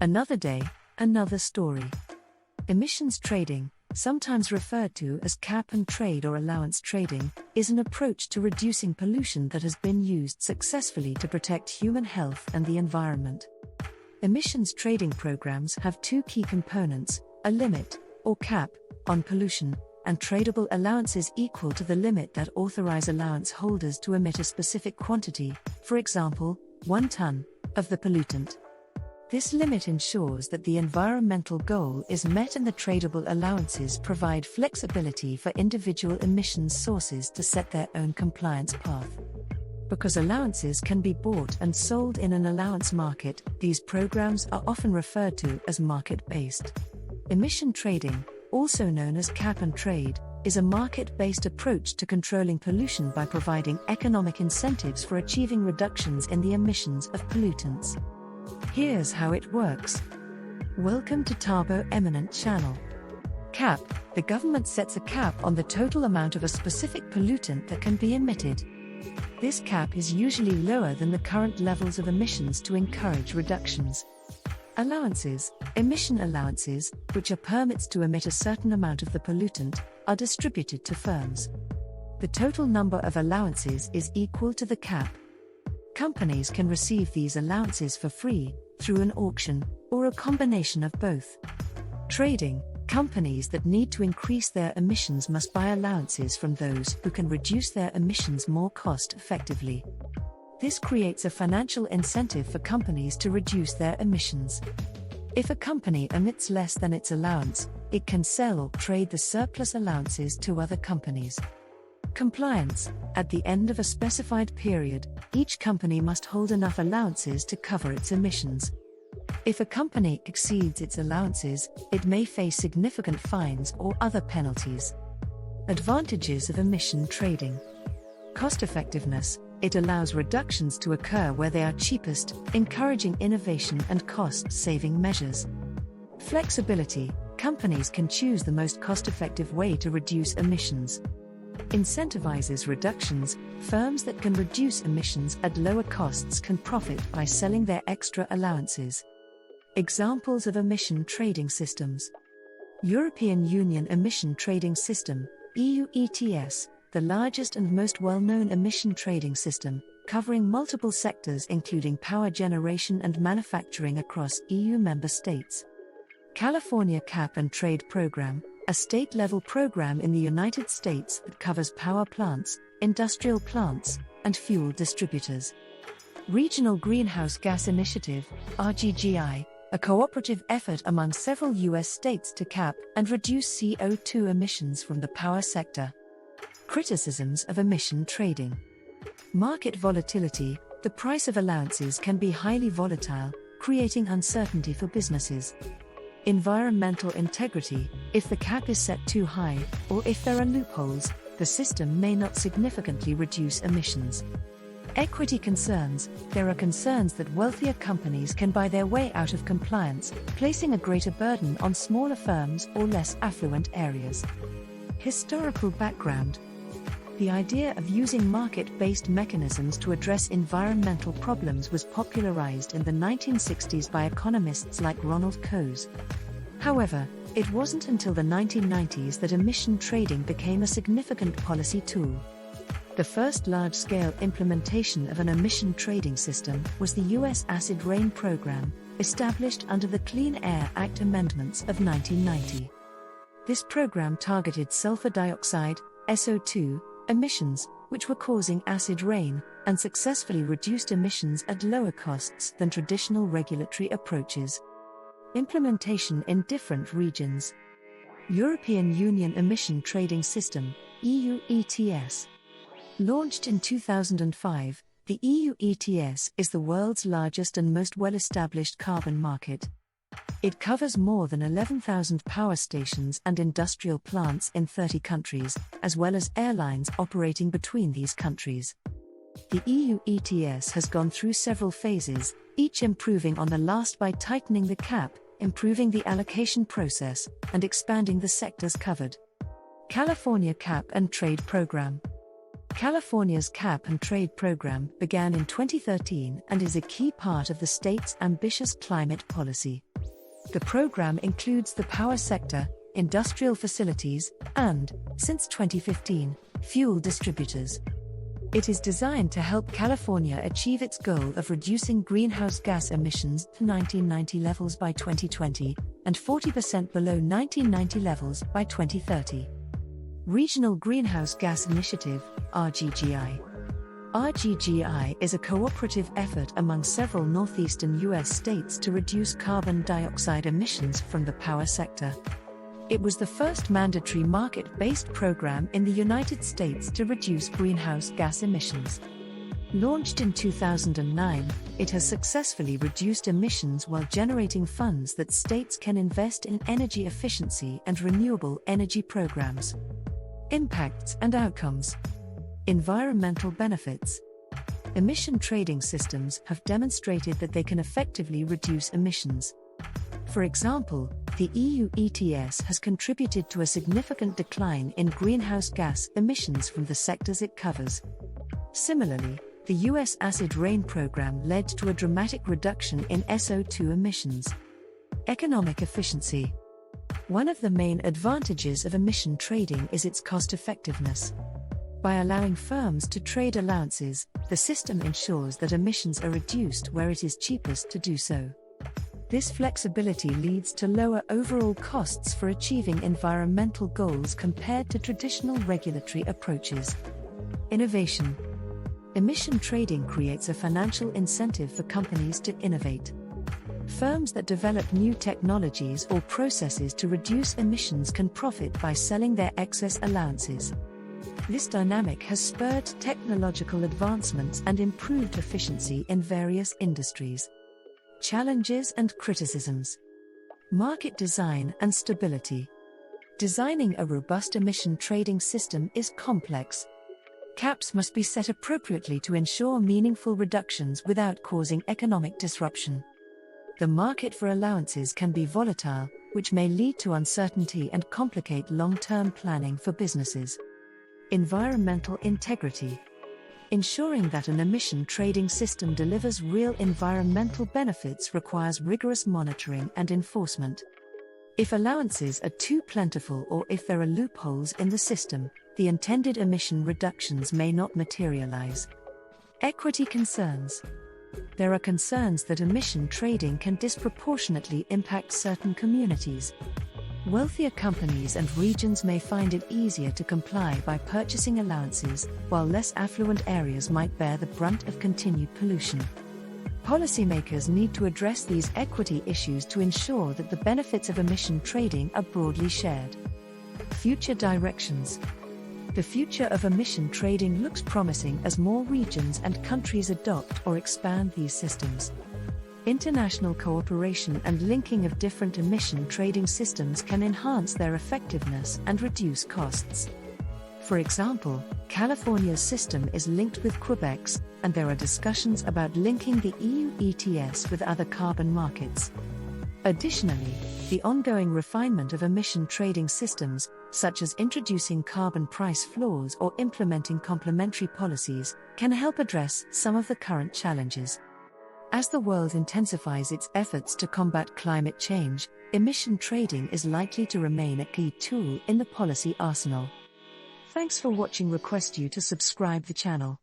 Another day, another story. Emissions trading, sometimes referred to as cap and trade or allowance trading, is an approach to reducing pollution that has been used successfully to protect human health and the environment. Emissions trading programs have two key components: a limit, or cap, on pollution, and tradable allowances equal to the limit that authorize allowance holders to emit a specific quantity, for example, 1 ton, of the pollutant. This limit ensures that the environmental goal is met, and the tradable allowances provide flexibility for individual emissions sources to set their own compliance path. Because allowances can be bought and sold in an allowance market, these programs are often referred to as market-based. Emission trading, also known as cap and trade, is a market-based approach to controlling pollution by providing economic incentives for achieving reductions in the emissions of pollutants. Here's how it works. Welcome to Turbo Eminent Channel. Cap: the government sets a cap on the total amount of a specific pollutant that can be emitted. This cap is usually lower than the current levels of emissions to encourage reductions. Allowances: emission allowances, which are permits to emit a certain amount of the pollutant, are distributed to firms. The total number of allowances is equal to the cap. Companies can receive these allowances for free, through an auction, or a combination of both. Trading: companies that need to increase their emissions must buy allowances from those who can reduce their emissions more cost-effectively. This creates a financial incentive for companies to reduce their emissions. If a company emits less than its allowance, it can sell or trade the surplus allowances to other companies. Compliance: at the end of a specified period, each company must hold enough allowances to cover its emissions. If a company exceeds its allowances, it may face significant fines or other penalties. Advantages of emission trading: cost-effectiveness: it allows reductions to occur where they are cheapest, encouraging innovation and cost-saving measures. Flexibility: companies can choose the most cost-effective way to reduce emissions. Incentivizes reductions: firms that can reduce emissions at lower costs can profit by selling their extra allowances. Examples of emission trading systems: European Union Emission Trading System, EU ETS, the largest and most well-known emission trading system, covering multiple sectors including power generation and manufacturing across EU member states. California Cap and Trade Program, a state-level program in the United States that covers power plants, industrial plants, and fuel distributors. Regional Greenhouse Gas Initiative, RGGI, a cooperative effort among several U.S. states to cap and reduce CO2 emissions from the power sector. Criticisms of emission trading: market volatility: the price of allowances can be highly volatile, creating uncertainty for businesses. Environmental integrity: if the cap is set too high, or if there are loopholes, the system may not significantly reduce emissions. Equity concerns: there are concerns that wealthier companies can buy their way out of compliance, placing a greater burden on smaller firms or less affluent areas. Historical background: the idea of using market-based mechanisms to address environmental problems was popularized in the 1960s by economists like Ronald Coase. However, it wasn't until the 1990s that emission trading became a significant policy tool. The first large-scale implementation of an emission trading system was the U.S. Acid Rain Program, established under the Clean Air Act amendments of 1990. This program targeted sulfur dioxide, SO2, emissions, which were causing acid rain, and successfully reduced emissions at lower costs than traditional regulatory approaches. Implementation in different regions. European Union Emission Trading System, EU ETS. Launched in 2005, the EU ETS is the world's largest and most well-established carbon market. It covers more than 11,000 power stations and industrial plants in 30 countries, as well as airlines operating between these countries. The EU ETS has gone through several phases, each improving on the last by tightening the cap, improving the allocation process, and expanding the sectors covered. California Cap and Trade Program. California's Cap and Trade program began in 2013 and is a key part of the state's ambitious climate policy. The program includes the power sector, industrial facilities, and, since 2015, fuel distributors. It is designed to help California achieve its goal of reducing greenhouse gas emissions to 1990 levels by 2020 and 40% below 1990 levels by 2030. Regional Greenhouse Gas Initiative, RGGI. RGGI is a cooperative effort among several northeastern U.S. states to reduce carbon dioxide emissions from the power sector. It was the first mandatory market-based program in the United States to reduce greenhouse gas emissions. Launched in 2009, it has successfully reduced emissions while generating funds that states can invest in energy efficiency and renewable energy programs. Impacts and outcomes. Environmental benefits. Emission trading systems have demonstrated that they can effectively reduce emissions. For example, the EU ETS has contributed to a significant decline in greenhouse gas emissions from the sectors it covers. Similarly, the US acid rain program led to a dramatic reduction in SO2 emissions. Economic efficiency. One of the main advantages of emission trading is its cost-effectiveness. By allowing firms to trade allowances, the system ensures that emissions are reduced where it is cheapest to do so. This flexibility leads to lower overall costs for achieving environmental goals compared to traditional regulatory approaches. Innovation. Emission trading creates a financial incentive for companies to innovate. Firms that develop new technologies or processes to reduce emissions can profit by selling their excess allowances. This dynamic has spurred technological advancements and improved efficiency in various industries. Challenges and criticisms. Market design and stability. Designing a robust emission trading system is complex. Caps must be set appropriately to ensure meaningful reductions without causing economic disruption. The market for allowances can be volatile, which may lead to uncertainty and complicate long-term planning for businesses. Environmental integrity. Ensuring that an emission trading system delivers real environmental benefits requires rigorous monitoring and enforcement. If allowances are too plentiful or if there are loopholes in the system, the intended emission reductions may not materialize. Equity concerns. There are concerns that emission trading can disproportionately impact certain communities. Wealthier companies and regions may find it easier to comply by purchasing allowances, while less affluent areas might bear the brunt of continued pollution. Policymakers need to address these equity issues to ensure that the benefits of emission trading are broadly shared. Future directions. The future of emission trading looks promising as more regions and countries adopt or expand these systems. International cooperation and linking of different emission trading systems can enhance their effectiveness and reduce costs. For example, California's system is linked with Quebec's, and there are discussions about linking the EU ETS with other carbon markets. Additionally, the ongoing refinement of emission trading systems, such as introducing carbon price floors or implementing complementary policies, can help address some of the current challenges. As the world intensifies its efforts to combat climate change, emission trading is likely to remain a key tool in the policy arsenal. Thanks for watching. Request you to subscribe the channel.